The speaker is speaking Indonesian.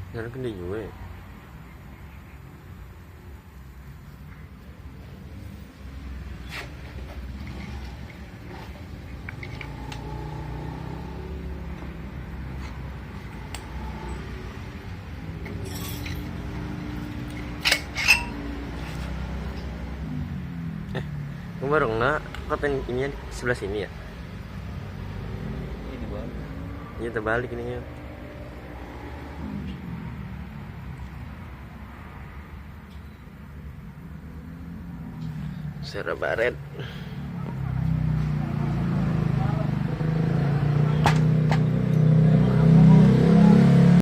Jalan gede juga ya. Kemarin nak kapan ini sebelah sini ya? Ini bang. Iya terbalik ini ya. Sera baret.